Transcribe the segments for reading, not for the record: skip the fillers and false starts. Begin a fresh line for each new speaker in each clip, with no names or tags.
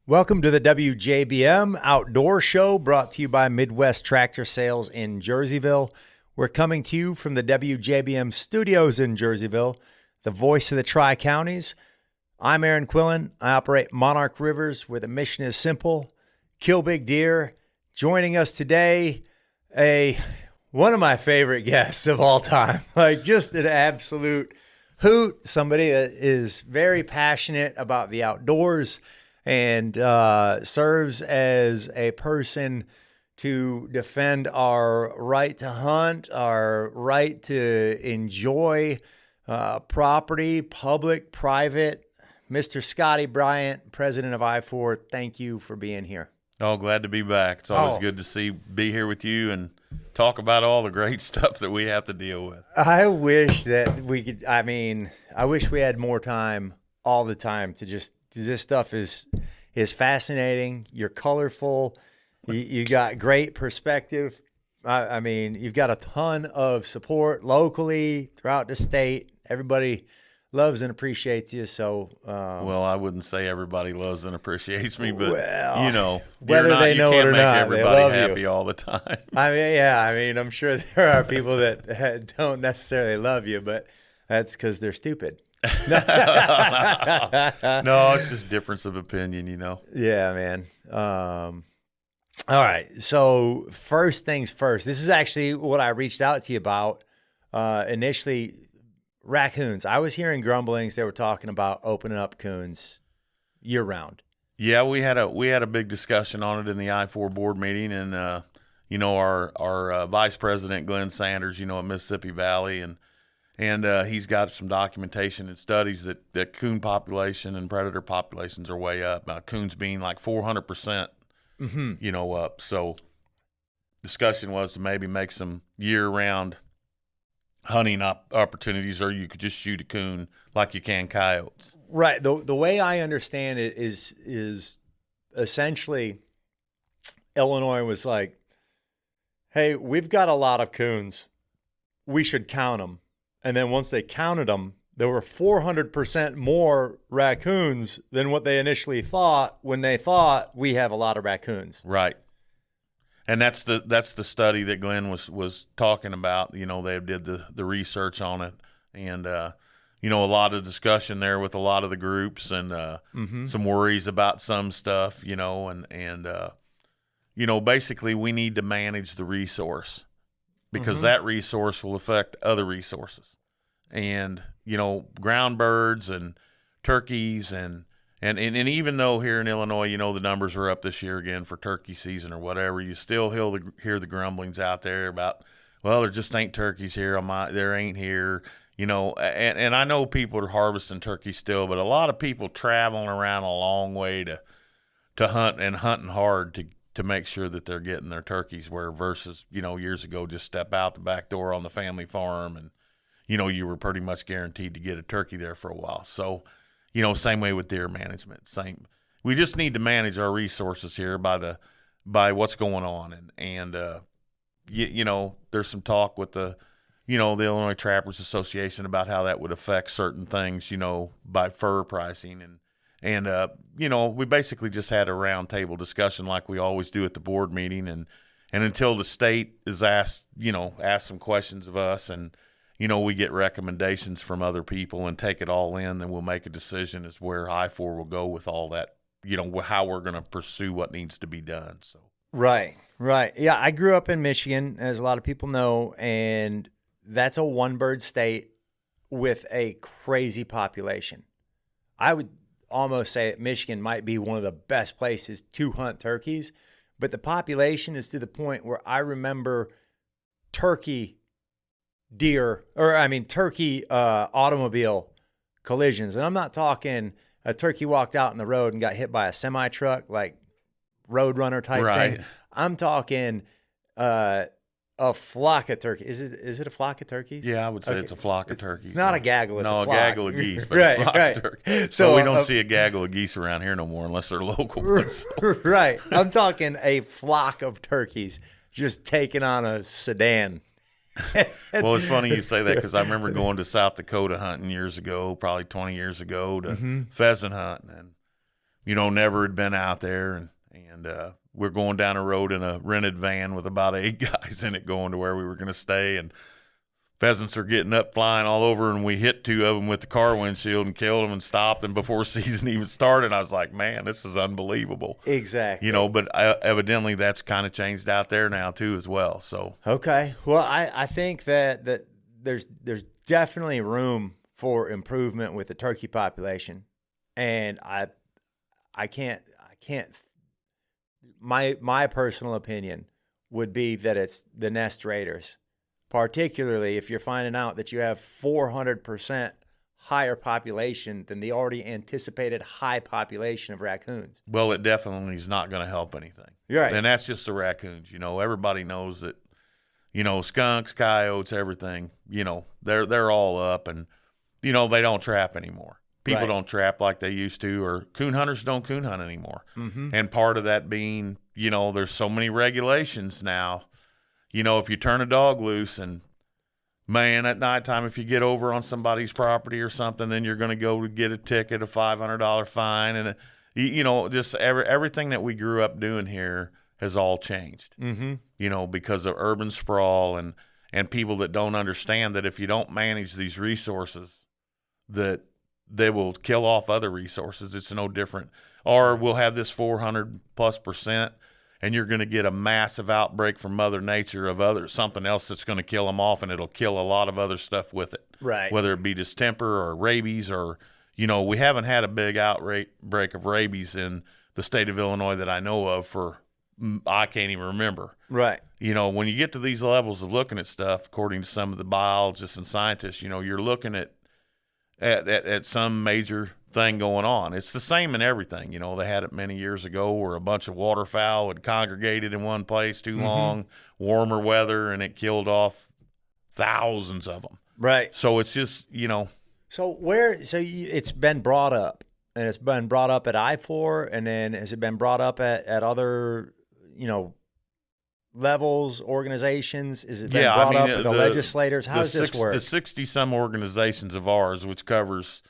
Welcome to the WJBM Outdoor Show, brought to you by Midwest Tractor Sales in Jerseyville. We're coming to you from the WJBM studios in Jerseyville, the voice of the Tri-Counties. I'm Aaron Quillen. I operate Monarch Rivers, where the mission is simple: kill big deer. Joining us today, one of my favorite guests of all time, like just an absolute hoot, somebody that is very passionate about the outdoors and serves as a person to defend our right to hunt, our right to enjoy property, public, private. Mr. Scotty Bryant, president of I-4, thank you for being here.
Oh, glad to be back. It's always good to be here with you and talk about all the great stuff that we have to deal with.
I wish that we could, I wish we had more time all the time to just, this stuff is fascinating. You're colorful. You got great perspective. You've got a ton of support locally throughout the state. Everybody loves and appreciates you. So,
well, I wouldn't say everybody loves and appreciates me, but
whether they know it or not,
everybody
they love
happy
you
all the time.
I'm sure there are people that don't necessarily love you, but that's because they're stupid.
No, it's just difference of opinion,
Yeah, man. All right. So first things first, this is actually what I reached out to you about initially. Raccoons. I was hearing grumblings. They were talking about opening up coons year round.
Yeah, we had a big discussion on it in the I-4 board meeting, and our vice president Glenn Sanders, at Mississippi Valley, and he's got some documentation and studies that coon population and predator populations are way up. Coons being like 400%, up. So discussion was to maybe make some year-round hunting opportunities, or you could just shoot a coon like you can coyotes.
Right. The way I understand it is essentially Illinois was like, hey, we've got a lot of coons. We should count them. And then once they counted them, there were 400% more raccoons than what they initially thought when they thought we have a lot of raccoons.
Right. And that's the study that Glenn was talking about. They did the research on it, and a lot of discussion there with a lot of the groups, and some worries about some stuff. Basically we need to manage the resource, because that resource will affect other resources, and ground birds and turkeys and even though here in Illinois, the numbers are up this year again for turkey season or whatever, you still hear the grumblings out there about, well, there just ain't turkeys here there ain't here, and I know people are harvesting turkeys still, but a lot of people traveling around a long way to hunt, and hunting hard to make sure that they're getting their turkeys, where versus, years ago, just step out the back door on the family farm and, you were pretty much guaranteed to get a turkey there for a while. So, same way with deer management. We just need to manage our resources here by what's going on, and there's some talk with the Illinois Trappers Association about how that would affect certain things, by fur pricing, and we basically just had a roundtable discussion like we always do at the board meeting, and until the state is asked some questions of us, and we get recommendations from other people and take it all in, then we'll make a decision as where I-4 will go with all that, how we're going to pursue what needs to be done. So
Right. Yeah, I grew up in Michigan, as a lot of people know, and that's a one-bird state with a crazy population. I would almost say that Michigan might be one of the best places to hunt turkeys, but the population is to the point where I remember turkey automobile collisions. And I'm not talking a turkey walked out in the road and got hit by a semi truck, like Roadrunner type thing. I'm talking a flock of turkeys. Is it a flock of turkeys?
Yeah, I would say it's a flock of turkeys.
It's not a gaggle. It's a flock.
A gaggle of geese, but a flock of turkeys.
So
we don't see a gaggle of geese around here no more unless they're local ones.
Right. I'm talking a flock of turkeys just taking on a sedan.
Well, it's funny you say that, because I remember going to South Dakota hunting years ago, probably 20 years ago, to pheasant hunting, and never had been out there, and we're going down a road in a rented van with about 8 guys in it going to where we were going to stay, and pheasants are getting up, flying all over, and we hit 2 of them with the car windshield and killed them and stopped. And before season even started, I was like, man, this is unbelievable.
Exactly.
But evidently that's kind of changed out there now too as well. So
okay, well, I think that there's definitely room for improvement with the turkey population, and I can't. My personal opinion would be that it's the nest raiders. Particularly if you're finding out that you have 400% higher population than the already anticipated high population of raccoons.
Well, it definitely is not going to help anything.
You're right.
And that's just the raccoons. Everybody knows that, skunks, coyotes, everything, they're all up, and, they don't trap anymore. People don't trap like they used to, or coon hunters don't coon hunt anymore. Mm-hmm. And part of that being, there's so many regulations now. If you turn a dog loose and, man, at nighttime, if you get over on somebody's property or something, then you're going to go to get a ticket, a $500 fine. And, just everything that we grew up doing here has all changed, because of urban sprawl and people that don't understand that if you don't manage these resources, that they will kill off other resources. It's no different. Or we'll have this 400+%. And you're going to get a massive outbreak from Mother Nature of something else that's going to kill them off, and it'll kill a lot of other stuff with it.
Right.
Whether it be distemper or rabies, or, we haven't had a big outbreak of rabies in the state of Illinois that I know of for, I can't even remember.
Right.
When you get to these levels of looking at stuff, according to some of the biologists and scientists, you're looking at some major thing going on. It's the same in everything. They had it many years ago where a bunch of waterfowl had congregated in one place too long, warmer weather, and it killed off thousands of them.
Right.
So it's just,
So it's been brought up, and it's been brought up at I-4, and then has it been brought up at other, levels, organizations? Is it been brought up with the legislators? How does this work?
The 60-some organizations of ours, which covers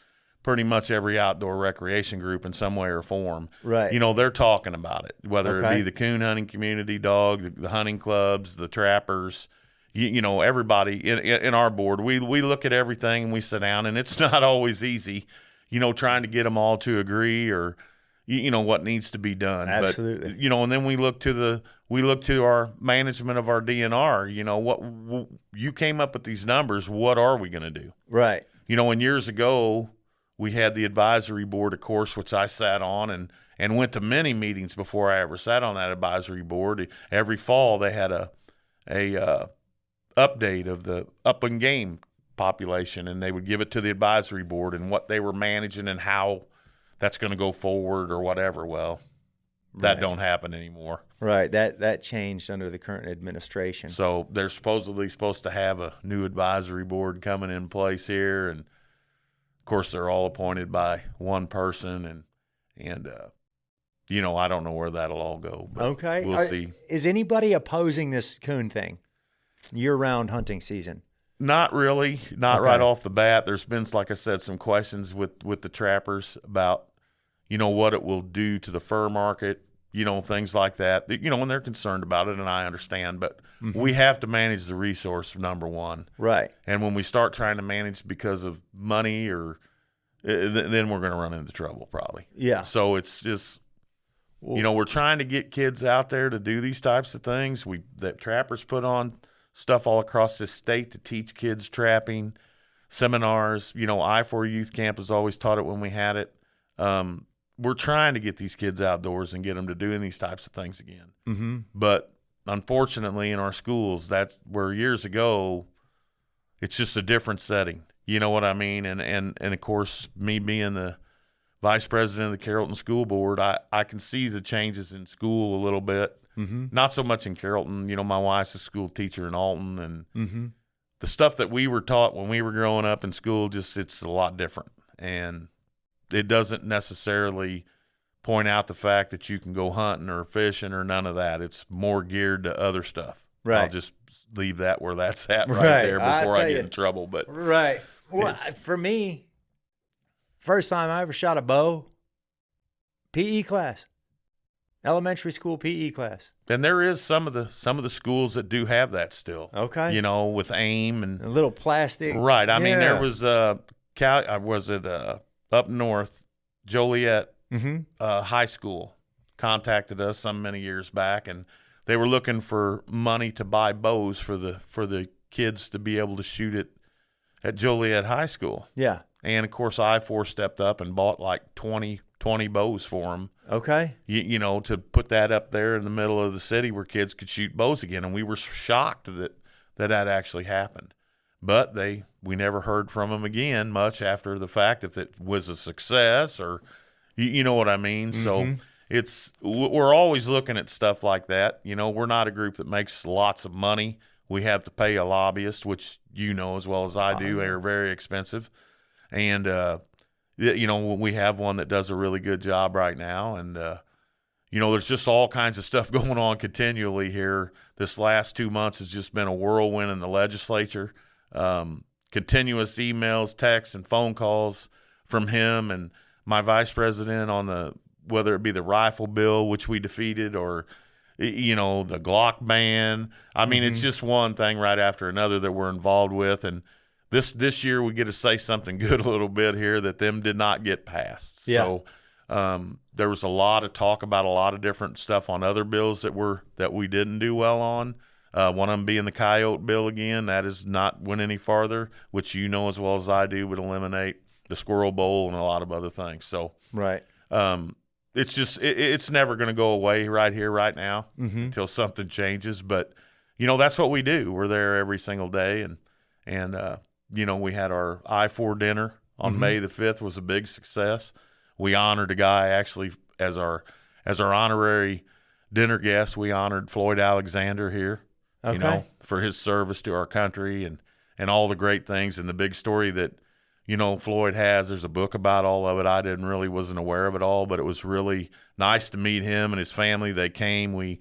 pretty much every outdoor recreation group in some way or form.
Right.
They're talking about it, whether it be the coon hunting community, the hunting clubs, the trappers, everybody in our board. We look at everything and we sit down, and it's not always easy, trying to get them all to agree or, what needs to be done.
Absolutely.
But, and then we look to our management of our DNR, what you came up with these numbers, what are we going to do?
Right.
And years ago, we had the advisory board, of course, which I sat on and went to many meetings before I ever sat on that advisory board. Every fall they had a update of the upland game population, and they would give it to the advisory board and what they were managing and how that's going to go forward or whatever. Well, that don't happen anymore.
Right. That changed under the current administration.
So they're supposed to have a new advisory board coming in place here, and of course, they're all appointed by one person, and I don't know where that'll all go. But
okay,
we'll see.
Is anybody opposing this coon thing, year-round hunting season?
Not really, not right off the bat. There's been, like I said, some questions with the trappers about, what it will do to the fur market, things like that. And they're concerned about it, and I understand, but we have to manage the resource, number one.
Right.
And when we start trying to manage because of money or then we're going to run into trouble probably.
Yeah.
So it's just, we're trying to get kids out there to do these types of things. That trappers put on stuff all across this state to teach kids trapping, seminars. I-4 Youth Camp has always taught it when we had it. We're trying to get these kids outdoors and get them to doing these types of things again. Mm-hmm. But unfortunately, in our schools, that's where years ago, it's just a different setting. You know what I mean? And of course, me being the vice president of the Carrollton School Board, I can see the changes in school a little bit. Mm-hmm. Not so much in Carrollton. My wife's a school teacher in Alton, and the stuff that we were taught when we were growing up in school, it's a lot different. And it doesn't necessarily point out the fact that you can go hunting or fishing or none of that. It's more geared to other stuff. Right. I'll just leave that where that's at right there before I get in trouble. But
right. Well, for me, first time I ever shot a bow, PE class. Elementary school PE class.
And there is some of the schools that do have that still.
Okay.
You know, with AIM and
A little plastic.
right. I mean, there
Yeah.
was up north, Joliet High School contacted us many years back, and they were looking for money to buy bows for the kids to be able to shoot it at Joliet High School.
Yeah.
And of course, I-4 stepped up and bought like 20 bows for them.
Okay.
You know, to put that up there in the middle of the city where kids could shoot bows again. And we were shocked that actually happened. But we never heard from them again much after the fact, if it was a success or, you know what I mean? So we're always looking at stuff like that. You know, we're not a group that makes lots of money. We have to pay a lobbyist, which you know as well as I do, are very expensive. And, you know, we have one that does a really good job right now. And, you know, there's just all kinds of stuff going on continually here. This last 2 months has just been a whirlwind in the legislature. Continuous emails, texts, and phone calls from him and my vice president on whether it be the rifle bill, which we defeated, or, you know, the Glock ban. I mean, it's just one thing right after another that we're involved with. And this year we get to say something good a little bit here that them did not get passed.
Yeah.
So there was a lot of talk about a lot of different stuff on other bills that we didn't do well on. One of them being the coyote bill again. That has not went any farther, which you know as well as I do would eliminate the squirrel bowl and a lot of other things. So
Right.
it's just it's never going to go away right here, right now until something changes. But, you know, that's what we do. We're there every single day. And you know, we had our I-4 dinner on May the 5th was a big success. We honored a guy actually as our honorary dinner guest. We honored Floyd Alexander here, you know, for his service to our country and all the great things and the big story that, you know, Floyd has. There's a book about all of it. I wasn't aware of it all, but it was really nice to meet him and his family. They came. We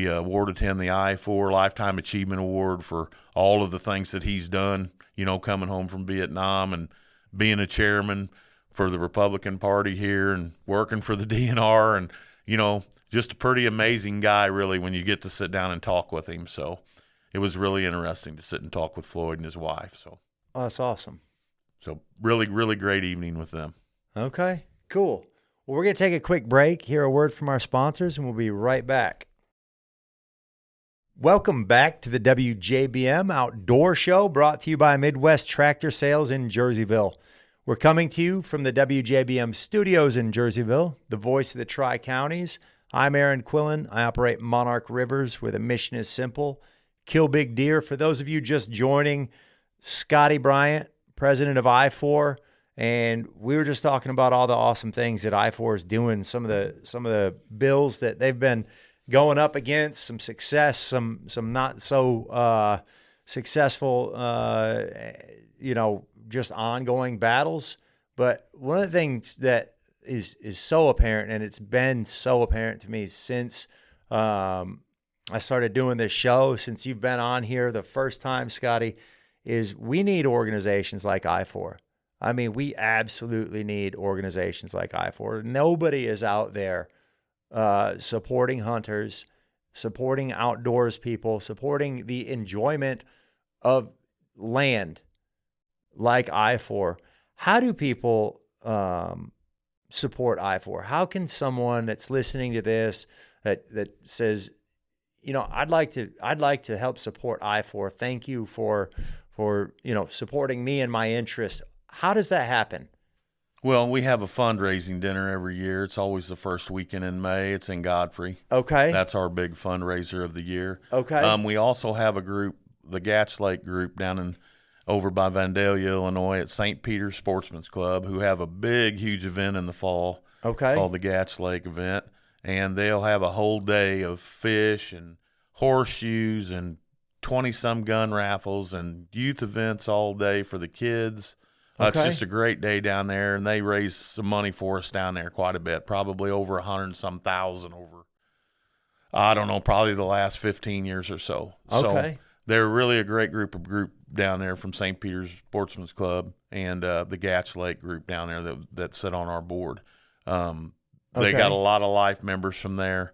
awarded him the I-4 Lifetime Achievement Award for all of the things that he's done, you know, coming home from Vietnam and being a chairman for the Republican Party here and working for the DNR. And, you know, just a pretty amazing guy, really, when you get to sit down and talk with him. So it was really interesting to sit and talk with Floyd and his wife. So
that's awesome.
So really, really great evening with them.
Okay, cool. Well, we're going to take a quick break, hear a word from our sponsors, and we'll be right back. Welcome back to the WJBM Outdoor Show, brought to you by Midwest Tractor Sales in Jerseyville. We're coming to you from the WJBM studios in Jerseyville, the voice of the Tri-Counties. I'm Aaron Quillen. I operate Monarch Rivers, where the mission is simple: kill big deer. For those of you just joining, Scotty Bryant, president of I-4, and we were just talking about all the awesome things that I-4 is doing, some of the bills that they've been going up against, some success, some not so successful, you know, just ongoing battles. But one of the things that is so apparent, and it's been so apparent to me since I started doing this show, since you've been on here the first time, Scotty, is we need organizations like I-4. I mean, we absolutely need organizations like I-4. Nobody is out there supporting hunters, supporting outdoors people, supporting the enjoyment of land like I-4. How do people support I-4? How can someone that's listening to this that says, you know, I'd like to help support I-4. Thank you for you know, supporting me and my interest. How does that happen?
Well, we have a fundraising dinner every year. It's always the first weekend in May. It's in Godfrey.
Okay.
That's our big fundraiser of the year.
Okay.
We also have a group, the Gatch Lake group down over by Vandalia, Illinois at St. Peter's Sportsman's Club, who have a big, huge event in the fall called the Gatch Lake event. And they'll have a whole day of fish and horseshoes and 20-some gun raffles and youth events all day for the kids. It's just a great day down there, and they raise some money for us down there quite a bit, probably over 100-some thousand over, I don't know, probably the last 15 years or so.
Okay.
So they're really a great group down there from St. Peter's Sportsman's Club and the Gatch Lake group down there that sit on our board. They
Okay.
got a lot of life members from there,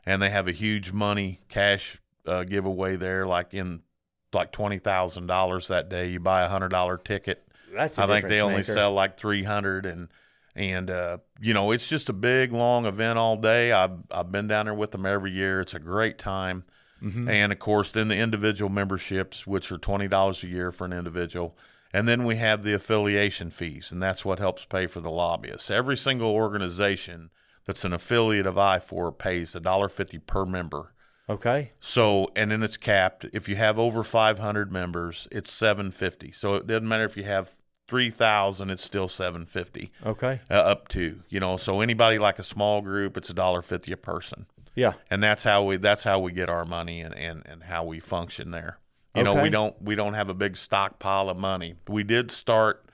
and they have a huge money cash giveaway there, like $20,000 that day. You buy $100 ticket.
That's a
I think they
difference
only
maker.
sell like 300, and it's just a big long event all day. I've been down there with them every year. It's a great time.
Mm-hmm.
And of course, then the individual memberships, which are $20 a year for an individual. And then we have the affiliation fees, and that's what helps pay for the lobbyists. Every single organization that's an affiliate of I4 pays $1.50 per member.
Okay.
So, and then it's capped. If you have over 500 members, it's $7.50. So it doesn't matter if you have 3,000, it's still $7.50.
Okay.
Up to, so anybody like a small group, it's $1.50 a person.
Yeah.
And that's how we get our money and how we function there.
Okay.
We don't have a big stockpile of money. We did start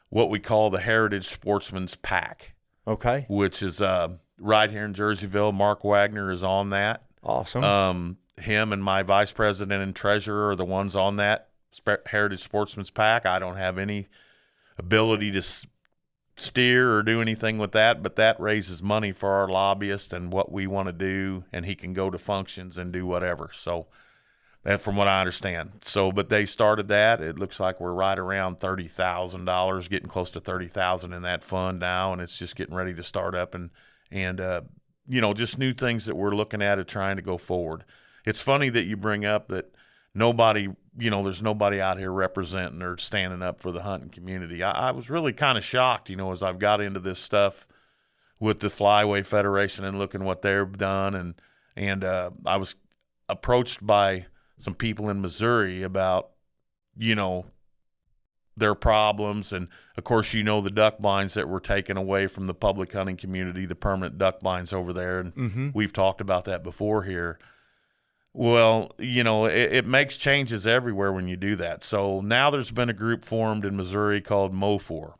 what we call the Heritage Sportsman's Pack,
Okay.
which is right here in Jerseyville. Mark Wagner is on that.
Awesome.
Him and my vice president and treasurer are the ones on that Heritage Sportsman's Pack. I don't have any ability to steer or do anything with that, but that raises money for our lobbyist and what we want to do, and he can go to functions and do whatever. So that, from what I understand. So, but they started that. It looks like we're right around $30,000, getting close to $30,000 in that fund now, and it's just getting ready to start up and just new things that we're looking at of trying to go forward. It's funny that you bring up that there's nobody out here representing or standing up for the hunting community. I was really kind of shocked, as I've got into this stuff with the Flyway Federation and looking what they've done. And I was approached by some people in Missouri about, their problems. And of course, the duck blinds that were taken away from the public hunting community, the permanent duck blinds over there. And we've talked about that before here. Well, it makes changes everywhere when you do that. So now there's been a group formed in Missouri called MOFOR.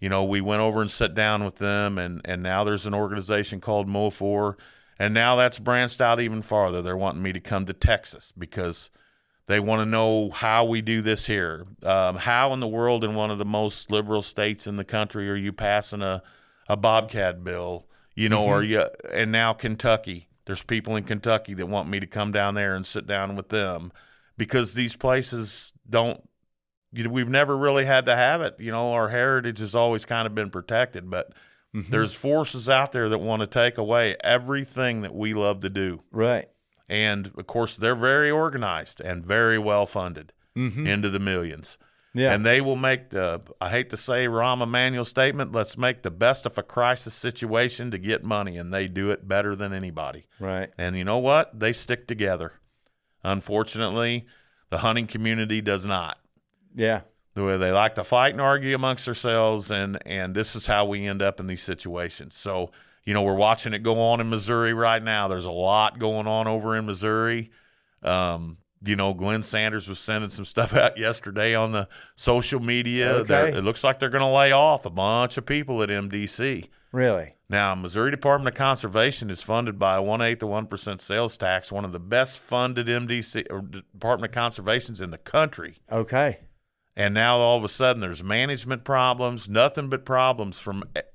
We went over and sat down with them, and now there's an organization called MOFOR, and now that's branched out even farther. They're wanting me to come to Texas because they want to know how we do this here. How in the world, in one of the most liberal states in the country, are you passing a bobcat bill? And now Kentucky. There's people in Kentucky that want me to come down there and sit down with them because these places we've never really had to have it. Our heritage has always kind of been protected, but there's forces out there that want to take away everything that we love to do.
Right.
And of course, they're very organized and very well funded into the millions.
Yeah.
And they will make I hate to say Rahm Emanuel statement, let's make the best of a crisis situation to get money. And they do it better than anybody.
Right.
And you know what? They stick together. Unfortunately, the hunting community does not.
Yeah.
The way they like to fight and argue amongst themselves. And this is how we end up in these situations. So, we're watching it go on in Missouri right now. There's a lot going on over in Missouri. Glenn Sanders was sending some stuff out yesterday on the social media.
Okay.
It looks like they're going to lay off a bunch of people at MDC.
Really?
Now, Missouri Department of Conservation is funded by a 1/8 of 1% sales tax, one of the best funded MDC or Department of Conservations in the country.
Okay.
And now all of a sudden there's management problems, nothing but problems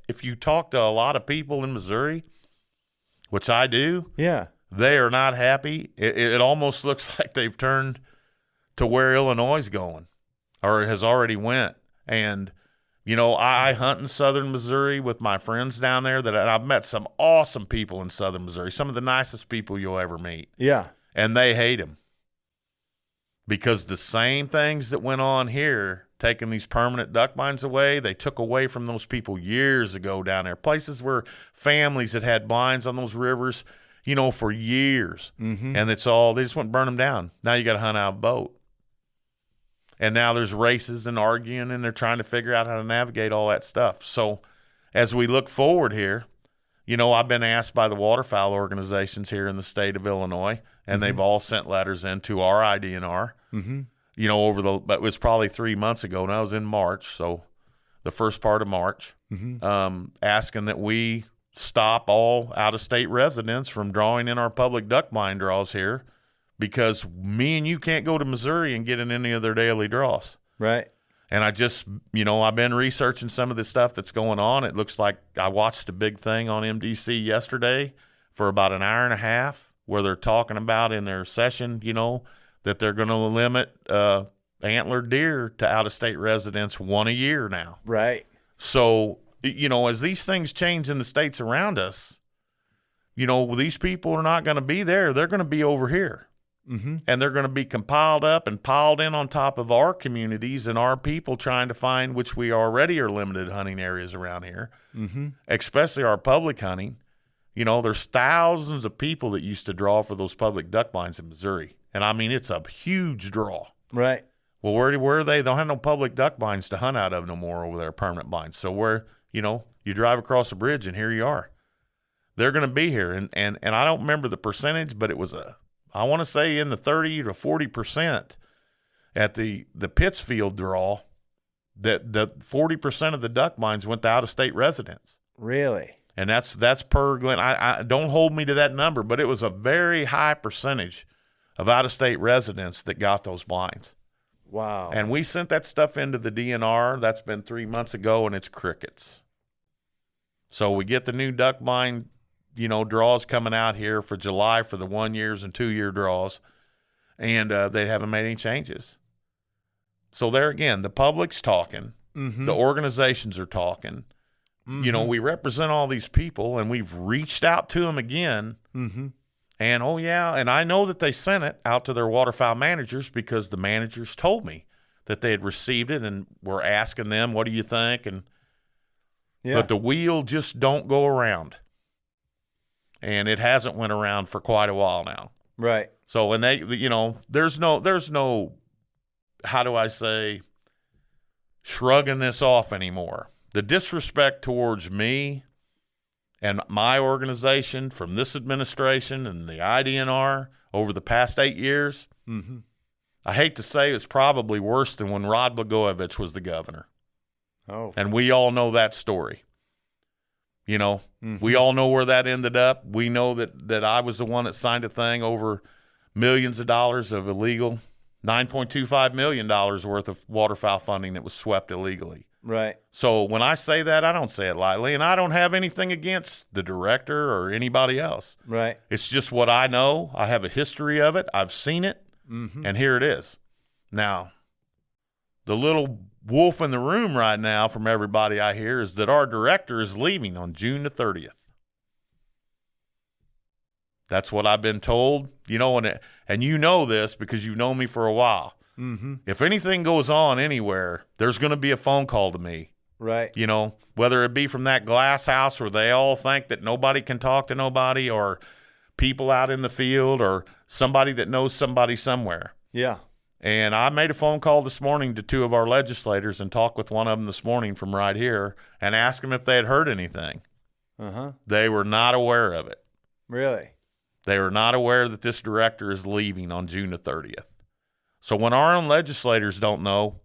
if you talk to a lot of people in Missouri, which I do.
Yeah.
They are not happy. It almost looks like they've turned to where Illinois is going or has already went. And, I hunt in southern Missouri with my friends down there and I've met some awesome people in southern Missouri, some of the nicest people you'll ever meet.
Yeah.
And they hate them because the same things that went on here, taking these permanent duck blinds away, they took away from those people years ago down there. Places where families that had blinds on those rivers, for years. And they just went and burn them down. Now you got to hunt out of a boat. And now there's races and arguing, and they're trying to figure out how to navigate all that stuff. So as we look forward here, I've been asked by the waterfowl organizations here in the state of Illinois, and they've all sent letters in to our IDNR. But it was probably 3 months ago, and I was in March, so the first part of March, asking that we stop all out-of-state residents from drawing in our public duck blind draws here because me and you can't go to Missouri and get in any of their daily draws.
Right.
And I just, I've been researching some of the stuff that's going on. It looks like I watched a big thing on MDC yesterday for about an hour and a half where they're talking about in their session, that they're going to limit antlered deer to out-of-state residents one a year now.
Right.
So, as these things change in the states around us, these people are not going to be there. They're going to be over here. Mm-hmm. And they're going to be compiled up and piled in on top of our communities and our people trying to find, which we already are limited hunting areas around here, especially our public hunting. There's thousands of people that used to draw for those public duck blinds in Missouri. And, I mean, it's a huge draw.
Right.
Well, where are they? They don't have no public duck blinds to hunt out of no more over there, permanent blinds. So where, you drive across the bridge and here you are. They're going to be here. And I don't remember the percentage, but it was I want to say in the 30 to 40% at the Pittsfield draw that 40% of the duck blinds went to out-of-state residents.
Really?
And that's per Glenn. I don't hold me to that number, but it was a very high percentage of out-of-state residents that got those blinds.
Wow.
And we sent that stuff into the DNR. That's been 3 months ago, and it's crickets. So we get the new duck blind, draws coming out here for July for the 1 years and 2 year draws, and they haven't made any changes. So there again, the public's talking, the organizations are talking. We represent all these people, and we've reached out to them again. And, and I know that they sent it out to their waterfowl managers because the managers told me that they had received it and were asking them, what do you think? But the wheel just don't go around. And it hasn't went around for quite a while now.
Right.
So, and they, there's no, how do I say, shrugging this off anymore. The disrespect towards me and my organization from this administration and the IDNR over the past 8 years, I hate to say it's probably worse than when Rod Blagojevich was the governor.
Oh.
And we all know that story. We all know where that ended up. We know that I was the one that signed a thing over millions of dollars of illegal, $9.25 million worth of waterfowl funding that was swept illegally.
Right.
So when I say that, I don't say it lightly, and I don't have anything against the director or anybody else.
Right.
It's just what I know. I have a history of it. I've seen it, and here it is. Now, the little wolf in the room right now from everybody I hear is that our director is leaving on June the 30th. That's what I've been told, and you know this because you've known me for a while. If anything goes on anywhere, there's going to be a phone call to me.
Right.
Whether it be from that glass house where they all think that nobody can talk to nobody, or people out in the field, or somebody that knows somebody somewhere.
Yeah.
And I made a phone call this morning to 2 of our legislators and talked with one of them this morning from right here and asked them if they had heard anything. They were not aware of it.
Really?
They were not aware that this director is leaving on June the 30th. So when our own legislators don't know,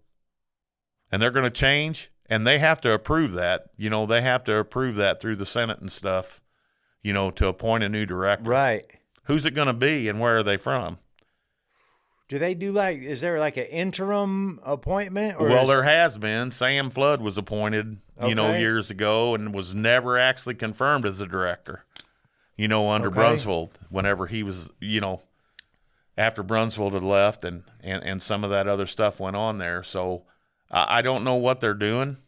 and they're going to change, and they have to approve that, they have to approve that through the Senate and stuff, to appoint a new director.
Right.
Who's it going to be and where are they from?
Do they do is there an interim appointment?
Well, there has been. Sam Flood was appointed, years ago and was never actually confirmed as a director, under Brunsvold, whenever he was, after Brunsvold had left and some of that other stuff went on there. So I don't know what they're doing.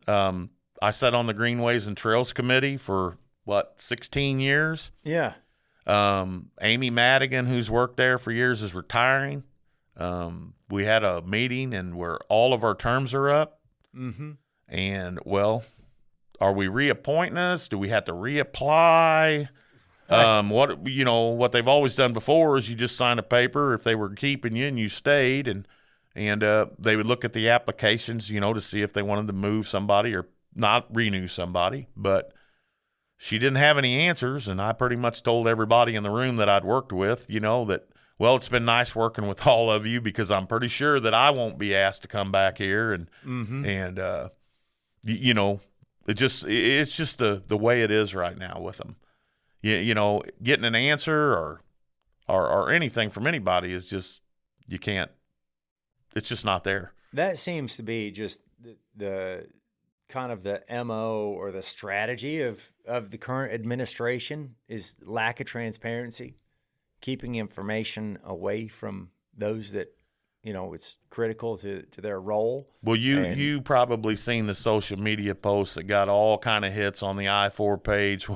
I sat on the Greenways and Trails Committee for, 16 years?
Yeah.
Amy Madigan, who's worked there for years, is retiring. We had a meeting and where all of our terms are up. And, are we reappointing us? Do we have to reapply? What they've always done before is you just sign a paper if they were keeping you and you stayed, and they would look at the applications, to see if they wanted to move somebody or not renew somebody. But she didn't have any answers, and I pretty much told everybody in the room that I'd worked with, that, it's been nice working with all of you because I'm pretty sure that I won't be asked to come back here, it's just the way it is right now with them. Getting an answer or anything from anybody is just, you can't, it's just not there.
that seems to be just the kind of the MO or the strategy of the current administration is lack of transparency, keeping information away from those that, it's critical to their role.
Well, you probably seen the social media posts that got all kind of hits on the I-4 page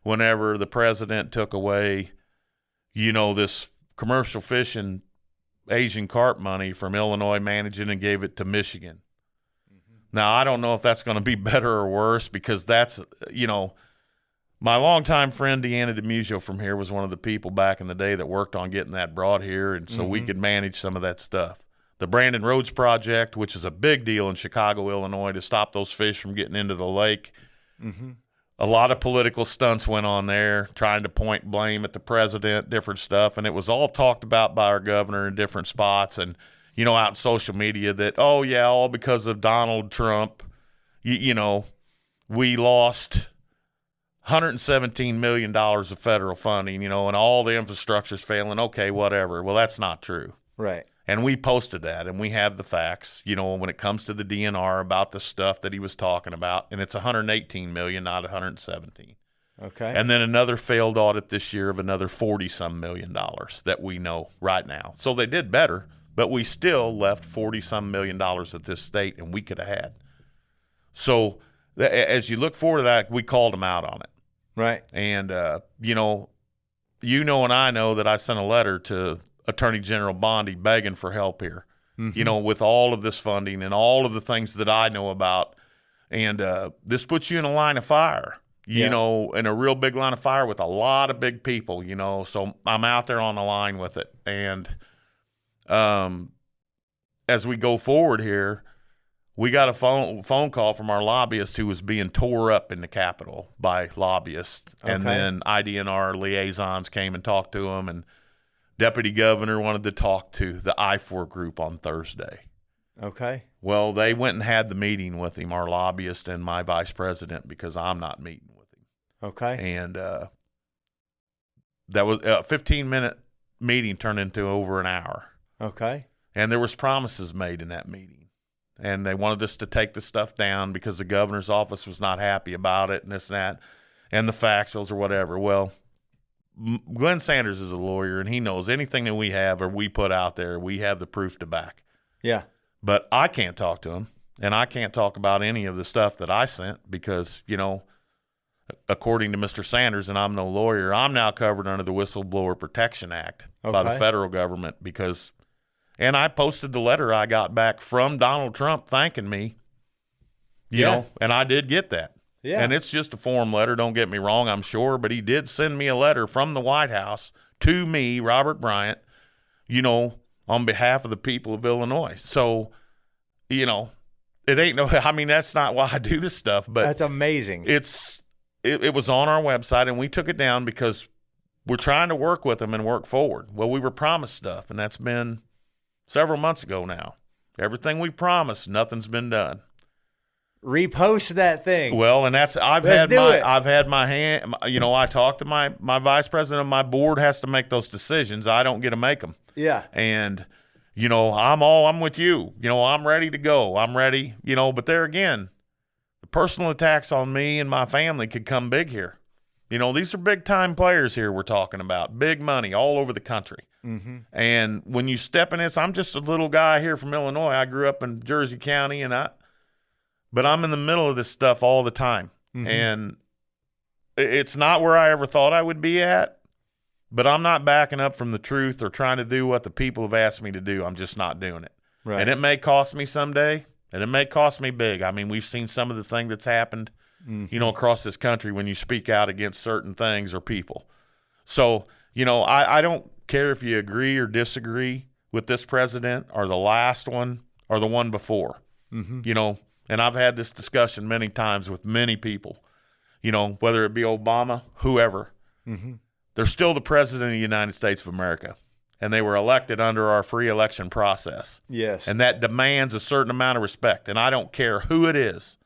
whenever the president took away, this commercial fishing Asian carp money from Illinois managing and gave it to Michigan. Now, I don't know if that's going to be better or worse because that's, my longtime friend Deanna DiMuzio from here was one of the people back in the day that worked on getting that brought here, and so we could manage some of that stuff. The Brandon Rhodes Project, which is a big deal in Chicago, Illinois, to stop those fish from getting into the lake. A lot of political stunts went on there, trying to point blame at the president, different stuff, and it was all talked about by our governor in different spots and, out in social media that, oh, yeah, all because of Donald Trump, we lost $117 million of federal funding, and all the infrastructure's failing. Okay, whatever. Well, that's not true.
Right.
And we posted that, and we have the facts, when it comes to the DNR about the stuff that he was talking about, and it's $118 million, not $117.
Okay.
And then another failed audit this year of another $40-some million that we know right now. So they did better, but we still left $40-some million at this state, and we could have had. So as you look forward to that, we called them out on it.
Right.
And, and I know that I sent a letter to Attorney General Bondi begging for help here, with all of this funding and all of the things that I know about. And this puts you in a line of fire, in a real big line of fire with a lot of big people, So I'm out there on the line with it. And as we go forward here, we got a phone call from our lobbyist who was being tore up in the Capitol by lobbyists. Okay. And then IDNR liaisons came and talked to him, and Deputy Governor wanted to talk to the I-4 group on Thursday.
Okay.
Well, they went and had the meeting with him, our lobbyist and my vice president, because I'm not meeting with him.
Okay.
And that was a 15-minute meeting turned into over an hour.
Okay.
And there was promises made in that meeting. And they wanted us to take the stuff down because the governor's office was not happy about it and this and that, and the factuals or whatever. Well, Glenn Sanders is a lawyer, and he knows anything that we have or we put out there, we have the proof to back.
Yeah.
But I can't talk to him, and I can't talk about any of the stuff that I sent because, according to Mr. Sanders, and I'm no lawyer, I'm now covered under the Whistleblower Protection Act by the federal government because – and I posted the letter I got back from Donald Trump thanking me, you know, and I did get that. Yeah. And it's just a form letter, don't get me wrong, I'm sure, but he did send me a letter from the White House to me, Robert Bryant, on behalf of the people of Illinois. So, it ain't that's not why I do this stuff, but
that's amazing.
It was on our website, and we took it down because we're trying to work with them and work forward. Well, we were promised stuff, and that's been several months ago now. Everything we promised, nothing's been done.
Repost that thing.
Well, and that's I've had my hand. I talked to my vice president of my board has to make those decisions. I don't get to make them.
Yeah.
And I'm with you. I'm ready to go. I'm ready. But there again, the personal attacks on me and my family could come big here. These are big time players here we're talking about. Big money all over the country. Mm-hmm. And when you step in this, I'm just a little guy here from Illinois. I grew up in Jersey County, but I'm in the middle of this stuff all the time. Mm-hmm. And it's not where I ever thought I would be at, but I'm not backing up from the truth or trying to do what the people have asked me to do. I'm just not doing it. Right. And it may cost me someday, and it may cost me big. I mean, we've seen some of the thing that's happened, across this country when you speak out against certain things or people. So, I don't care if you agree or disagree with this president or the last one or the one before, and I've had this discussion many times with many people, whether it be Obama, whoever, they're still the president of the United States of America, and they were elected under our free election process.
Yes.
And that demands a certain amount of respect, and I don't care who it is.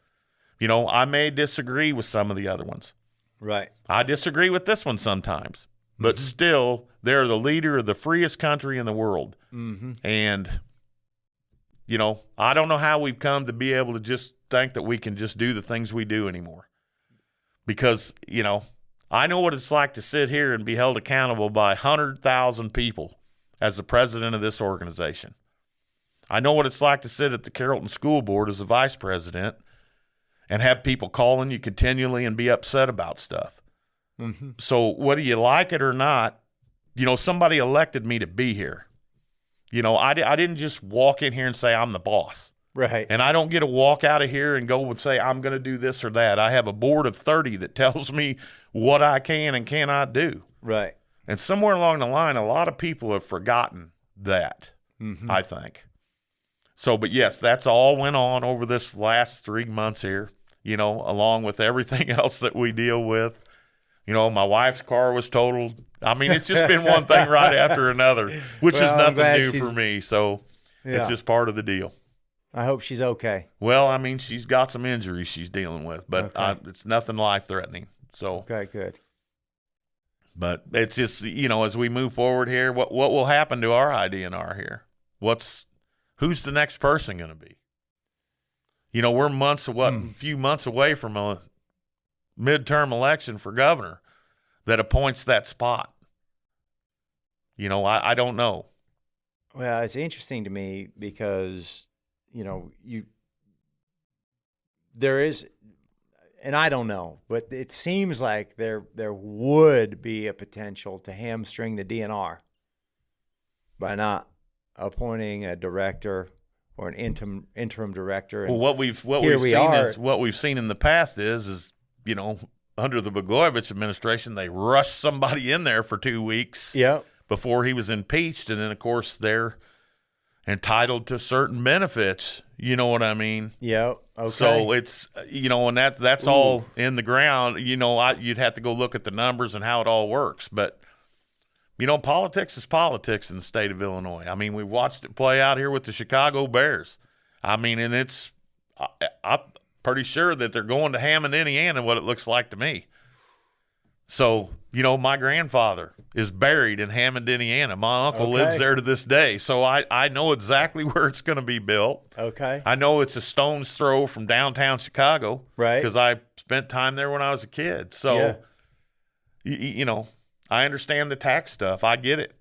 I may disagree with some of the other ones.
Right.
I disagree with this one sometimes. But still, they're the leader of the freest country in the world. Mm-hmm. And I don't know how we've come to be able to just think that we can just do the things we do anymore. Because, I know what it's like to sit here and be held accountable by 100,000 people as the president of this organization. I know what it's like to sit at the Carrollton School Board as the vice president and have people calling you continually and be upset about stuff. Mm-hmm. So whether you like it or not, somebody elected me to be here. I didn't just walk in here and say I'm the boss.
Right.
And I don't get to walk out of here and go and say I'm going to do this or that. I have a board of 30 that tells me what I can and cannot do.
Right.
And somewhere along the line, a lot of people have forgotten that, I think. So, but yes, that's all went on over this last 3 months here, along with everything else that we deal with. My wife's car was totaled. I mean, it's just been one thing right after another, which is nothing new for me. So it's just part of the deal.
I hope she's okay.
Well, I mean, she's got some injuries she's dealing with, but it's nothing life-threatening. So
okay, good.
But it's just, as we move forward here, what will happen to our IDNR here? Who's the next person going to be? We're a few months away from a midterm election for governor that appoints that spot. I don't know.
Well, it's interesting to me because, there is, and I don't know, but it seems like there would be a potential to hamstring the DNR by not appointing a director or an interim director.
Well, what we've seen in the past is under the Blagojevich administration, they rushed somebody in there for 2 weeks before he was impeached, and then of course they're entitled to certain benefits. You know what I mean?
Yeah. Okay.
So it's and that's all in the ground. You'd have to go look at the numbers and how it all works, but. Politics is politics in the state of Illinois. I mean, we watched it play out here with the Chicago Bears. I mean, and I'm pretty sure that they're going to Hammond, Indiana, what it looks like to me. So, my grandfather is buried in Hammond, Indiana. My uncle lives there to this day. So I know exactly where it's going to be built.
Okay.
I know it's a stone's throw from downtown Chicago.
Right.
Because I spent time there when I was a kid. So, I understand the tax stuff. I get it,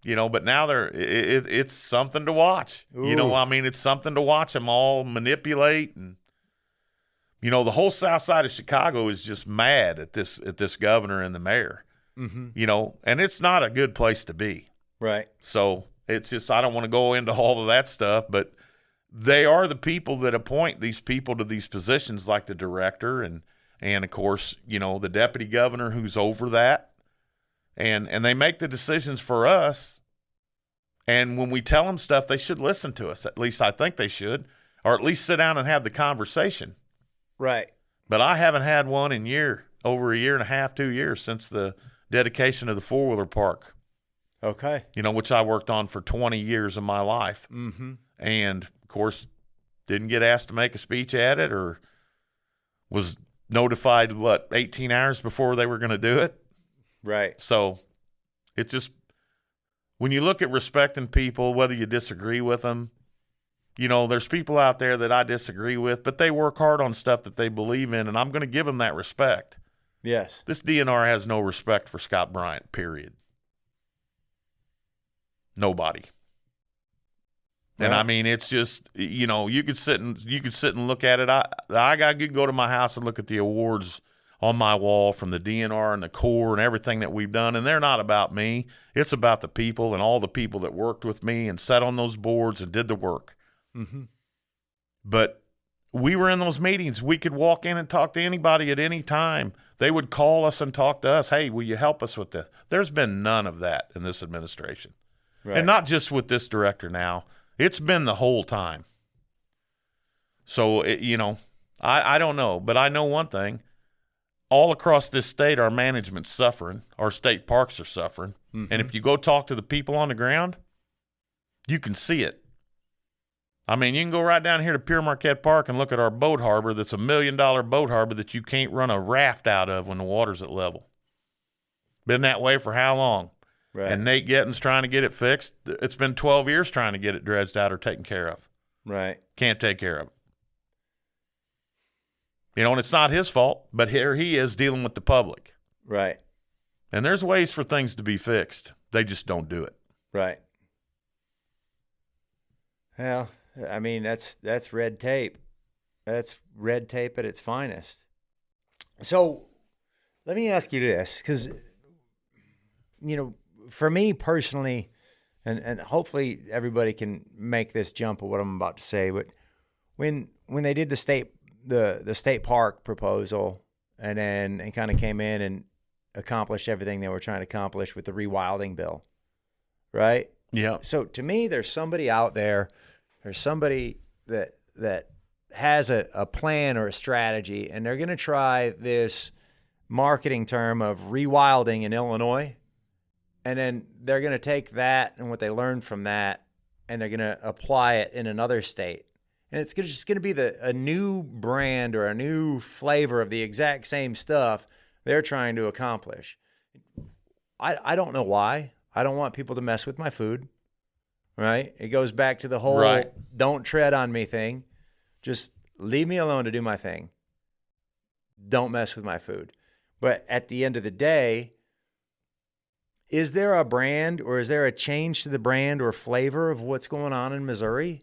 but now it's something to watch. It's something to watch them all manipulate. And, the whole south side of Chicago is just mad at this governor and the mayor, and it's not a good place to be. Right. So it's just, I don't want to go into all of that stuff, but they are the people that appoint these people to these positions like the director and of course, the deputy governor who's over that. And they make the decisions for us. And when we tell them stuff, they should listen to us. At least I think they should. Or at least sit down and have the conversation.
Right.
But I haven't had one in over a year and a half, 2 years since the dedication of the four-wheeler park.
Okay.
Which I worked on for 20 years of my life. Mm-hmm. And, of course, didn't get asked to make a speech at it or was notified, 18 hours before they were going to do it.
Right.
So it's just when you look at respecting people, whether you disagree with them, there's people out there that I disagree with, but they work hard on stuff that they believe in, and I'm going to give them that respect.
Yes.
This DNR has no respect for Scott Bryant, period. Nobody. And I mean, it's just, you could sit and look at it. I could go to my house and look at the awards on my wall from the DNR and the Corps and everything that we've done, and they're not about me. It's about the people and all the people that worked with me and sat on those boards and did the work. Mm-hmm. But we were in those meetings. We could walk in and talk to anybody at any time. They would call us and talk to us. Hey, will you help us with this? There's been none of that in this administration. Right. And not just with this director now. It's been the whole time. So, I don't know. But I know one thing. All across this state, our management's suffering. Our state parks are suffering. Mm-hmm. And if you go talk to the people on the ground, you can see it. I mean, you can go right down here to Pure Marquette Park and look at our boat harbor that's $1 million boat harbor that you can't run a raft out of when the water's at level. Been that way for how long? Right. And Nate Gettin's trying to get it fixed. It's been 12 years trying to get it dredged out or taken care of.
Right.
Can't take care of it. You know, and it's not his fault, but here he is dealing with the public.
Right.
And there's ways for things to be fixed. They just don't do it.
Right. Well, I mean, that's red tape. That's red tape at its finest. So let me ask you this, because, you know, for me personally, and hopefully everybody can make this jump of what I'm about to say, but when they did the state park proposal and then it kind of came in and accomplished everything they were trying to accomplish with the rewilding bill, right?
Yeah.
So to me, there's somebody out there, there's somebody that has a plan or a strategy, and they're going to try this marketing term of rewilding in Illinois, and then they're going to take that and what they learned from that, and they're going to apply it in another state. And it's just going to be a new brand or a new flavor of the exact same stuff they're trying to accomplish. I don't know why. I don't want people to mess with my food, right? It goes back to the whole don't tread on me thing. Just leave me alone to do my thing. Don't mess with my food. But at the end of the day, is there a brand or is there a change to the brand or flavor of what's going on in Missouri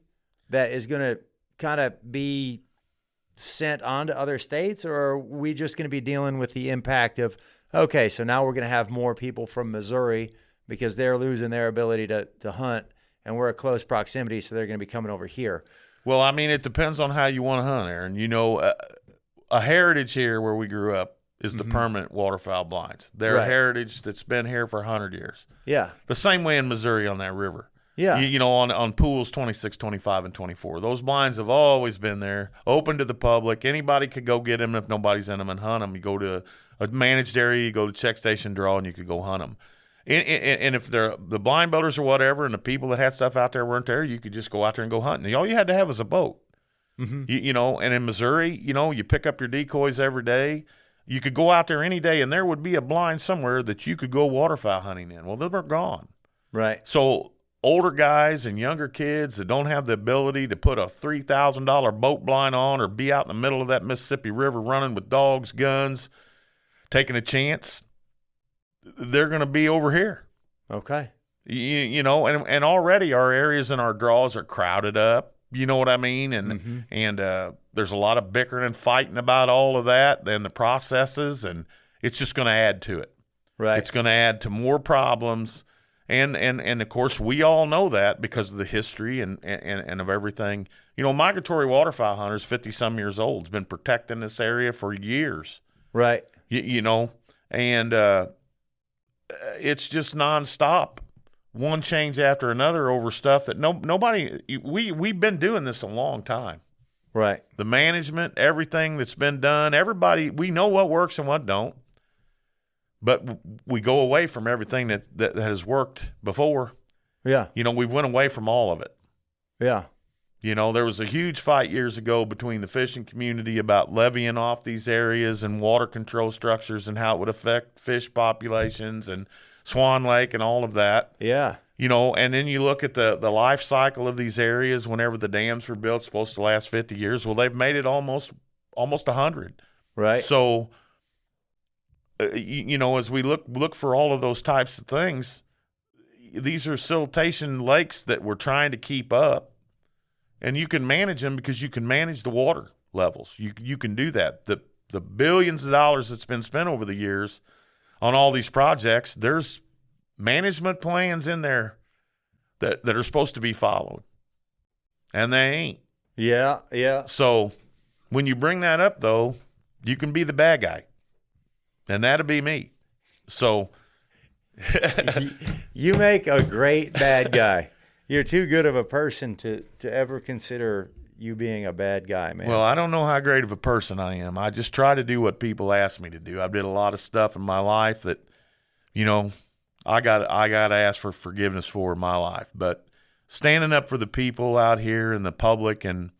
that is going to kind of be sent on to other states, or are we just going to be dealing with the impact of, okay, so now we're going to have more people from Missouri because they're losing their ability to hunt and we're at close proximity, so they're going to be coming over here?
Well, I mean, it depends on how you want to hunt, Aaron. You know, a heritage here where we grew up is the permanent waterfowl blinds. They're a heritage that's been here for 100 years.
Yeah.
The same way in Missouri on that river.
Yeah.
You know, on pools 26, 25, and 24. Those blinds have always been there, open to the public. Anybody could go get them if nobody's in them and hunt them. You go to a managed area, you go to check station draw, and you could go hunt them. And if they're the blind boaters or whatever, and the people that had stuff out there weren't there, you could just go out there and go hunting. All you had to have was a boat. Mm-hmm. You know, and in Missouri, you know, you pick up your decoys every day. You could go out there any day, and there would be a blind somewhere that you could go waterfowl hunting in. Well, they were gone.
Right.
So older guys and younger kids that don't have the ability to put a $3,000 boat blind on or be out in the middle of that Mississippi River running with dogs, guns, taking a chance, they're going to be over here.
Okay.
You know, and already our areas and our draws are crowded up. You know what I mean? And there's a lot of bickering and fighting about all of that and the processes, and it's just going to add to it.
Right.
It's going to add to more problems. And of course, we all know that because of the history and of everything. You know, migratory waterfowl hunters, 50-some years old, has been protecting this area for years.
Right.
You know, and it's just nonstop. One change after another over stuff that nobody we've been doing this a long time.
Right.
The management, everything that's been done, everybody, we know what works and what don't. But we go away from everything that has worked before.
Yeah.
You know, we've went away from all of it.
Yeah.
You know, there was a huge fight years ago between the fishing community about levying off these areas and water control structures and how it would affect fish populations and Swan Lake and all of that.
Yeah.
You know, and then you look at the life cycle of these areas whenever the dams were built, supposed to last 50 years. Well, they've made it almost 100.
Right.
So, you know, as we look for all of those types of things, these are siltation lakes that we're trying to keep up. And you can manage them because you can manage the water levels. You can do that. The billions of dollars that's been spent over the years on all these projects, there's management plans in there that are supposed to be followed. And they ain't.
Yeah, yeah.
So when you bring that up, though, you can be the bad guy. And that'll be me. So
you make a great bad guy. You're too good of a person to ever consider you being a bad guy, man.
Well, I don't know how great of a person I am. I just try to do what people ask me to do. I did a lot of stuff in my life that, you know, I got to ask for forgiveness for in my life. But standing up for the people out here and the public and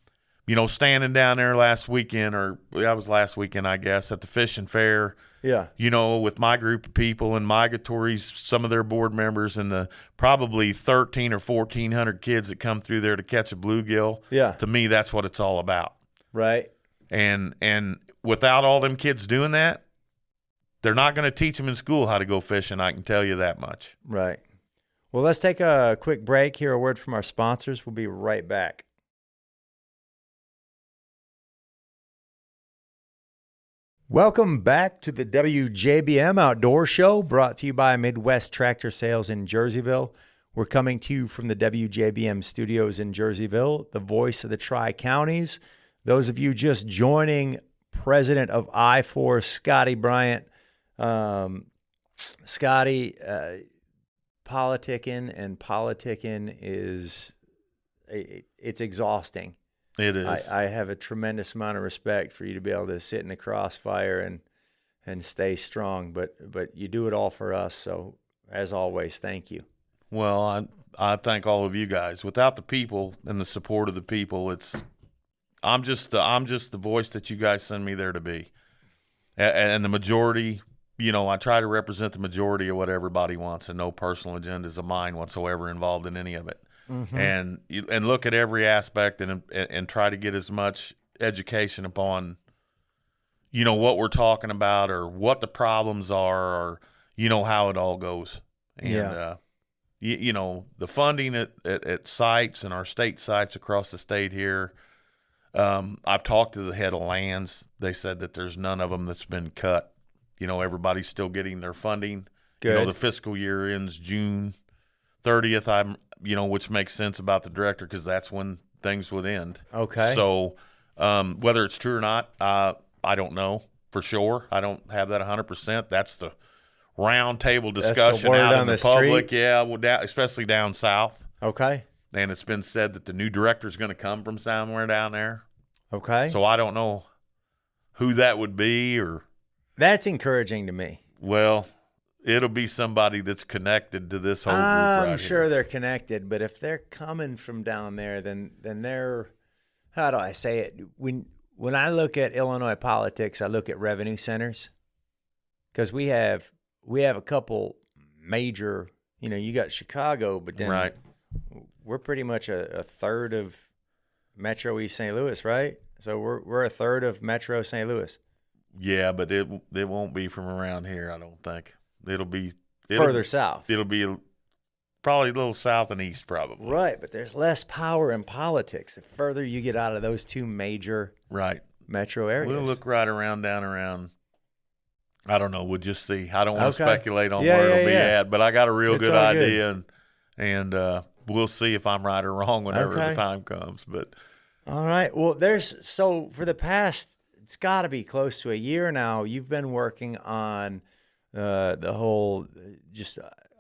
standing down there last weekend, or that was last weekend, I guess, at the fishing fair.
Yeah.
With my group of people and migratories, some of their board members, and the probably 13 or 1,400 kids that come through there to catch a bluegill.
Yeah.
To me, that's what it's all about.
Right.
And without all them kids doing that, they're not going to teach them in school how to go fishing. I can tell you that much.
Right. Well, let's take a quick break, hear a word from our sponsors. We'll be right back. Welcome back to the WJBM Outdoor Show, brought to you by Midwest Tractor Sales in Jerseyville. We're coming to you from the WJBM studios in Jerseyville, the voice of the Tri-Counties. Those of you just joining, President of I-4, Scotty Bryant. Scotty, politicking is, it's exhausting.
It is.
I have a tremendous amount of respect for you to be able to sit in the crossfire and stay strong, but you do it all for us. So as always, thank you.
Well, I thank all of you guys. Without the people and the support of the people, I'm just the voice that you guys send me there to be. And the majority, I try to represent the majority of what everybody wants, and no personal agendas of mine whatsoever involved in any of it. Mm-hmm. And look at every aspect and try to get as much education upon, what we're talking about, or what the problems are, or, how it all goes. And, the funding at sites and our state sites across the state here, I've talked to the head of lands. They said that there's none of them that's been cut. Everybody's still getting their funding.
Good.
The fiscal year ends June 30th. Which makes sense about the director, because that's when things would end.
Okay.
So whether it's true or not, I don't know for sure. I don't have that 100%. That's the round table discussion out in the public.
Street.
Yeah, especially down south.
Okay.
And it's been said that the new director is going to come from somewhere down there.
Okay.
So I don't know who that would be, or.
That's encouraging to me.
Well, it'll be somebody that's connected to this whole group right
I'm sure
here.
they're connected, but if they're coming from down there, then they're, how do I say it? When I look at Illinois politics, I look at revenue centers, because we have a couple major, you got Chicago, but then
right.
We're pretty much a third of Metro East St. Louis, right? So we're a third of Metro St. Louis.
Yeah, but it won't be from around here, I don't think. It'll be
further south.
It'll be probably a little south and east, probably.
Right, but there's less power in politics the further you get out of those two major metro areas.
We'll look right down around. I don't know. We'll just see. I don't want to speculate on where it'll be at, but I got a real good idea, and we'll see if I'm right or wrong whenever the time comes. But
all right. Well, for the past, it's got to be close to a year now, you've been working on the whole,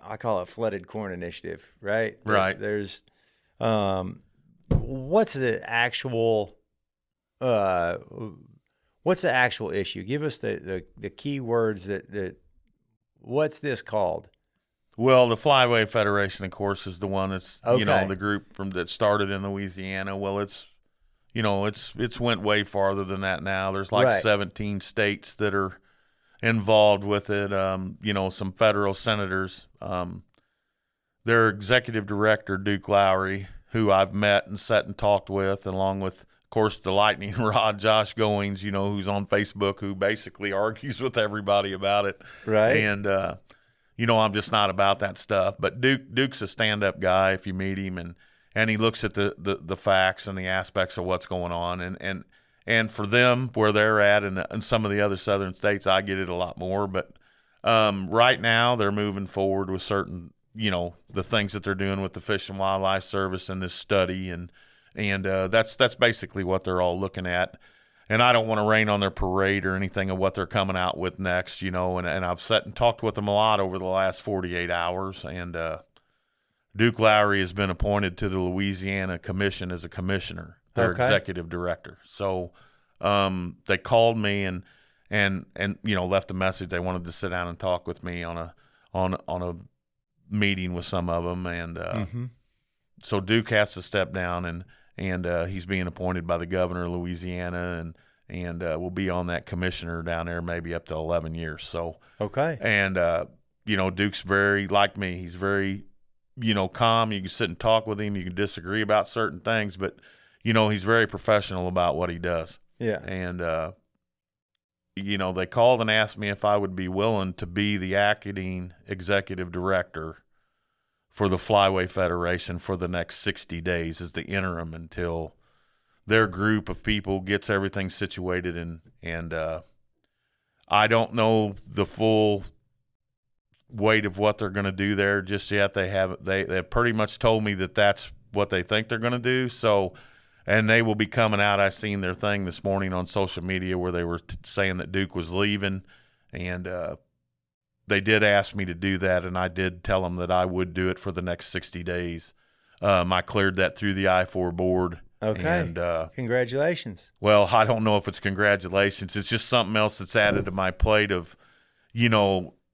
I call it flooded corn initiative, right?
Right.
There's, what's the actual issue? Give us the key words that what's this called?
Well, the Flyway Federation, of course, is the one that's, the group that started in Louisiana. Well, it's went way farther than that now. There's 17 states that are involved with it, some federal senators. Their executive director, Duke Lowry, who I've met and sat and talked with, along with, of course, the lightning rod, Josh Goings, who's on Facebook, who basically argues with everybody about it.
Right.
And, I'm just not about that stuff. But Duke's a stand-up guy if you meet him, and he looks at the facts and the aspects of what's going on. And for them, where they're at, and some of the other southern states, I get it a lot more. But right now, they're moving forward with certain, the things that they're doing with the Fish and Wildlife Service and this study, and that's basically what they're all looking at. And I don't want to rain on their parade or anything of what they're coming out with next, and I've sat and talked with them a lot over the last 48 hours, and Duke Lowry has been appointed to the Louisiana Commission as a commissioner, their executive director. So they called me and left a message. They wanted to sit down and talk with me on a meeting with some of them, and so Duke has to step down and he's being appointed by the governor of Louisiana, and will be on that commissioner down there maybe up to 11 years. So
Okay.
And Duke's very like me. He's very calm. You can sit and talk with him. You can disagree about certain things, but he's very professional about what he does.
Yeah.
And they called and asked me if I would be willing to be the acting executive director for the Flyway Federation for the next 60 days as the interim until their group of people gets everything situated. And I don't know the full weight of what they're going to do there just yet. They pretty much told me that that's what they think they're going to do. So, and they will be coming out. I seen their thing this morning on social media where they were saying that Duke was leaving, and they did ask me to do that, and I did tell them that I would do it for the next 60 days. I cleared that through the I-4 board.
Okay.
And,
congratulations.
well, I don't know if it's congratulations. It's just something else that's added to my plate of,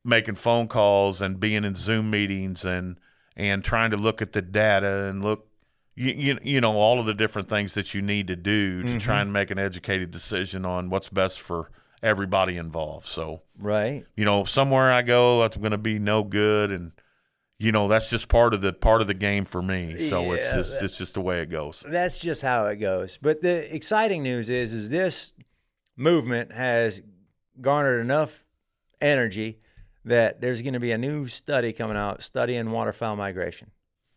making phone calls and being in Zoom meetings and trying to look at the data and look, all of the different things that you need to do to try and make an educated decision on what's best for everybody involved. So,
right.
Somewhere I go, I'm going to be no good, and that's just part of the game for me. So it's just the way it goes.
That's just how it goes. But the exciting news is this movement has garnered enough energy that there's going to be a new study coming out studying waterfowl migration.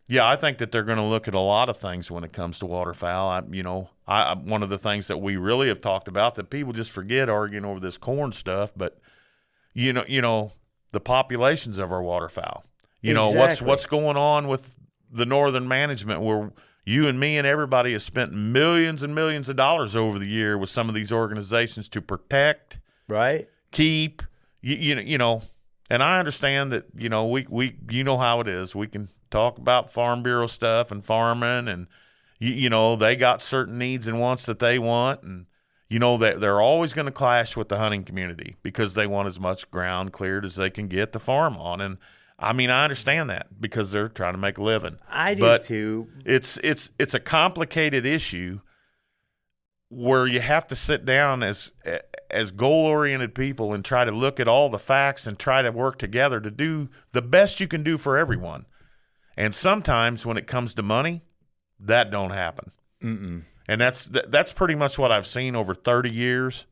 Yeah, I think that they're going to look at a lot of things when it comes to waterfowl. One of the things that we really have talked about that people just forget arguing over this corn stuff, but the populations of our waterfowl.
Exactly.
What's going on with the northern management where you and me and everybody has spent millions and millions of dollars over the year with some of these organizations to protect,
right?
Keep, and I understand that, we how it is. We can talk about Farm Bureau stuff and farming, and, they got certain needs and wants that they want. And, that they're always going to clash with the hunting community because they want as much ground cleared as they can get to farm on. And, I understand that because they're trying to make a living.
I do too.
It's a complicated issue where you have to sit down as goal-oriented people and try to look at all the facts and try to work together to do the best you can do for everyone. And sometimes when it comes to money, that don't happen. And that's pretty much what I've seen over 30 years.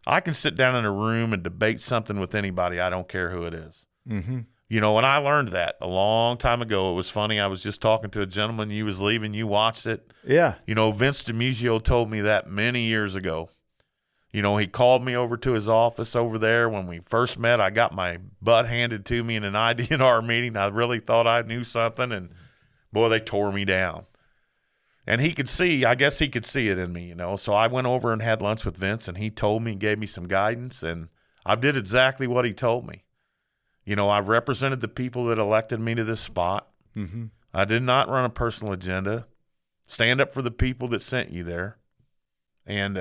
I can sit down in a room and debate something with anybody. I don't care who it is.
Mm-hmm.
And I learned that a long time ago. It was funny. I was just talking to a gentleman. He was leaving. You watched it.
Yeah.
Vince DiMugio told me that many years ago. He called me over to his office over there when we first met. I got my butt handed to me in an IDNR meeting. I really thought I knew something, and, boy, they tore me down. And I guess he could see it in me, So I went over and had lunch with Vince, and he told me and gave me some guidance, and I did exactly what he told me. I've represented the people that elected me to this spot.
Mm-hmm.
I did not run a personal agenda. Stand up for the people that sent you there. And,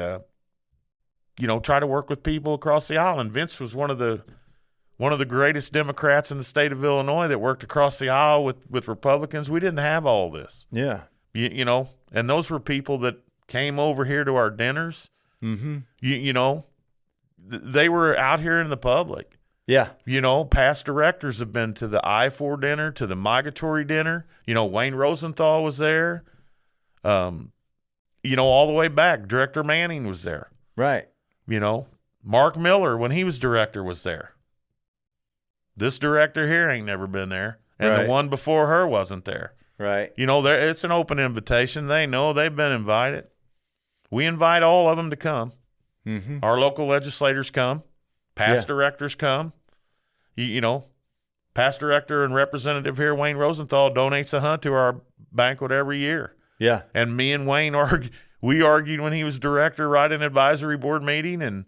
try to work with people across the aisle. And Vince was one of the greatest Democrats in the state of Illinois that worked across the aisle with Republicans. We didn't have all this.
Yeah.
And those were people that came over here to our dinners.
Mm-hmm.
They were out here in the public.
Yeah.
Past directors have been to the I-4 dinner, to the migratory dinner. Wayne Rosenthal was there. All the way back, Director Manning was there.
Right.
Mark Miller, when he was director, was there. This director here ain't never been there. And
right.
The one before her wasn't there.
Right.
It's an open invitation. They know they've been invited. We invite all of them to come.
Mm-hmm.
Our local legislators come. Past directors come. Past director and representative here, Wayne Rosenthal, donates a hunt to our banquet every year.
Yeah.
And me and Wayne argued when he was director right in advisory board meeting and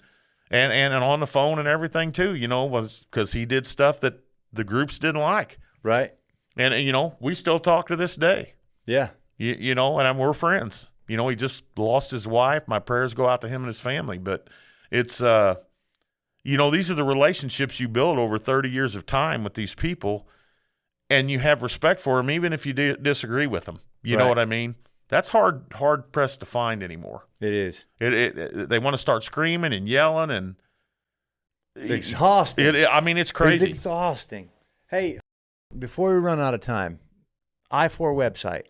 on the phone and everything too, was because he did stuff that the groups didn't like.
Right.
And, we still talk to this day.
Yeah.
And we're friends. He just lost his wife. My prayers go out to him and his family. But it's, these are the relationships you build over 30 years of time with these people, and you have respect for them even if you disagree with them. You know what I mean? That's hard pressed to find anymore.
It is.
They want to start screaming and yelling, and
it's exhausting.
I mean, it's crazy.
It's exhausting. Hey, before we run out of time, I-4 website.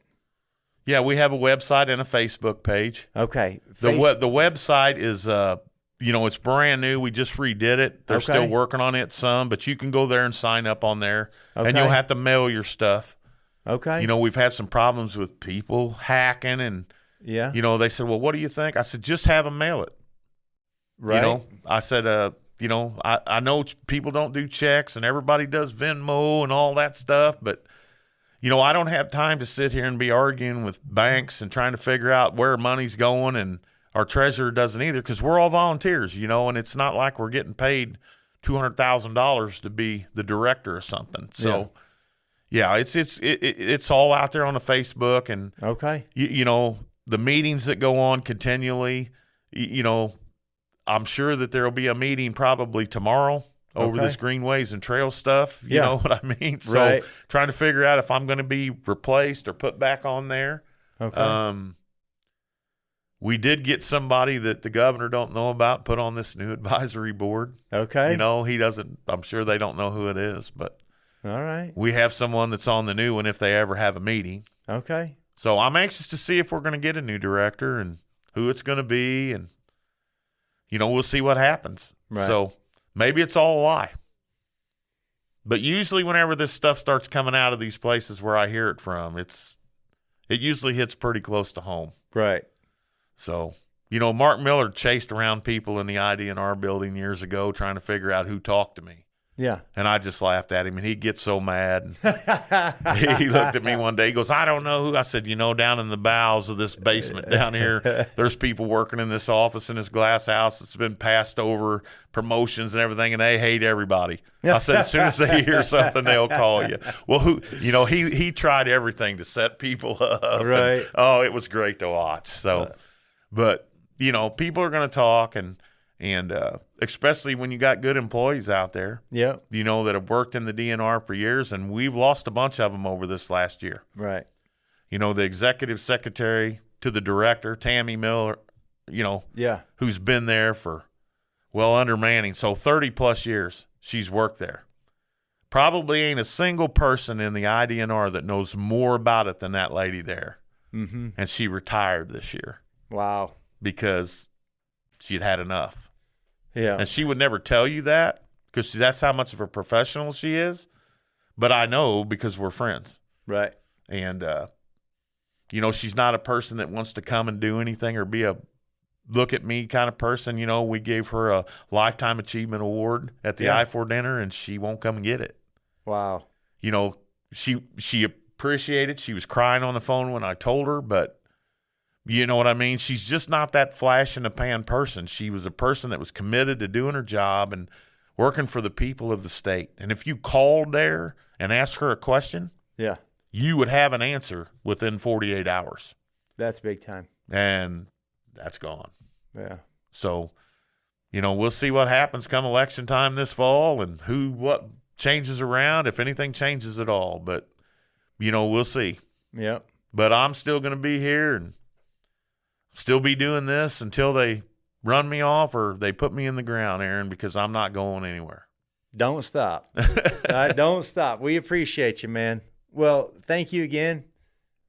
Yeah, we have a website and a Facebook page.
Okay.
The website is, it's brand new. We just redid it. They're still working on it some, but you can go there and sign up on there, and you'll have to mail your stuff. Okay. We've had some problems with people hacking, and they said, well, what do you think? I said, just have them mail it. Right. I said, I know people don't do checks, and everybody does Venmo and all that stuff, but I don't have time to sit here and be arguing with banks and trying to figure out where money's going, and our treasurer doesn't either, because we're all volunteers, and it's not like we're getting paid $200,000 to be the director or something. So. Yeah, it's all out there on the Facebook, and the meetings that go on continually. I'm sure that there'll be a meeting probably tomorrow over this greenways and trail stuff. You know what I mean? So trying to figure out if I'm going to be replaced or put back on there. Okay. We did get somebody that the governor don't know about put on this new advisory board. Okay. He doesn't. I'm sure they don't know who it is, but. All right. We have someone that's on the new one if they ever have a meeting. Okay. So I'm anxious to see if we're going to get a new director and who it's going to be, and we'll see what happens. Right. So maybe it's all a lie. But usually whenever this stuff starts coming out of these places where I hear it from, it usually hits pretty close to home. Right. So, Mark Miller chased around people in the IDNR building years ago trying to figure out who talked to me. Yeah. And I just laughed at him, and he'd get so mad. He looked at me one day. He goes, I don't know who. I said, down in the bowels of this basement down here, there's people working in this office in this glass house that's been passed over promotions and everything, and they hate everybody. I said, as soon as they hear something, they'll call you. Well, he tried everything to set people up. Right. And, it was great to watch. So, but, people are going to talk, and especially when you got good employees out there, that have worked in the DNR for years, and we've lost a bunch of them over this last year. Right. The executive secretary to the director, Tammy Miller, who's been there for, under Manning, so 30-plus years she's worked there. Probably ain't a single person in the IDNR that knows more about it than that lady there. Mm-hmm. And she retired this year. Wow. Because she'd had enough. Yeah. And she would never tell you that because that's how much of a professional she is. But I know because we're friends. Right. And, she's not a person that wants to come and do anything or be a look at me kind of person. We gave her a Lifetime Achievement Award at the I-4 dinner, and she won't come and get it. Wow. She appreciated. She was crying on the phone when I told her, but you know what I mean? She's just not that flash in the pan person. She was a person that was committed to doing her job and working for the people of the state. And if you called there and asked her a question, you would have an answer within 48 hours. That's big time. And that's gone. Yeah. So, we'll see what happens come election time this fall and what changes around, if anything changes at all. But, we'll see. Yeah. But I'm still going to be here and still be doing this until they run me off or they put me in the ground, Aaron, because I'm not going anywhere. Don't stop. Don't stop. We appreciate you, man. Well, thank you again.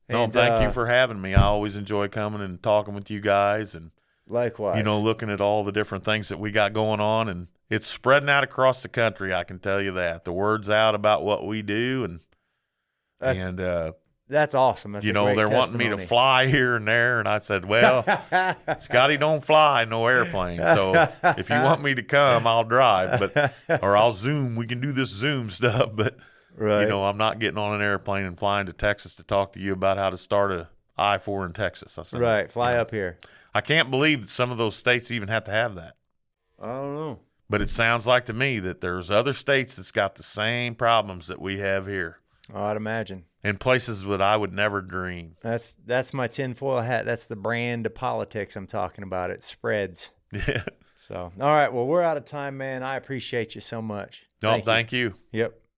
No, thank you for having me. I always enjoy coming and talking with you guys and likewise. Looking at all the different things that we got going on, and it's spreading out across the country, I can tell you that. The word's out about what we do, and that's awesome. That's they're wanting me to fly here and there, and I said, well, Scotty don't fly no airplane. So if you want me to come, I'll drive, or I'll Zoom. We can do this Zoom stuff, but I'm not getting on an airplane and flying to Texas to talk to you about how to start a I-4 in Texas. I said, fly up here. I can't believe that some of those states even have to have that. I don't know. But it sounds like to me that there's other states that's got the same problems that we have here. Oh, I'd imagine. In places that I would never dream. That's my tinfoil hat. That's the brand of politics I'm talking about. It spreads. Yeah. So, all right. Well, we're out of time, man. I appreciate you so much. No, thank you. Yep.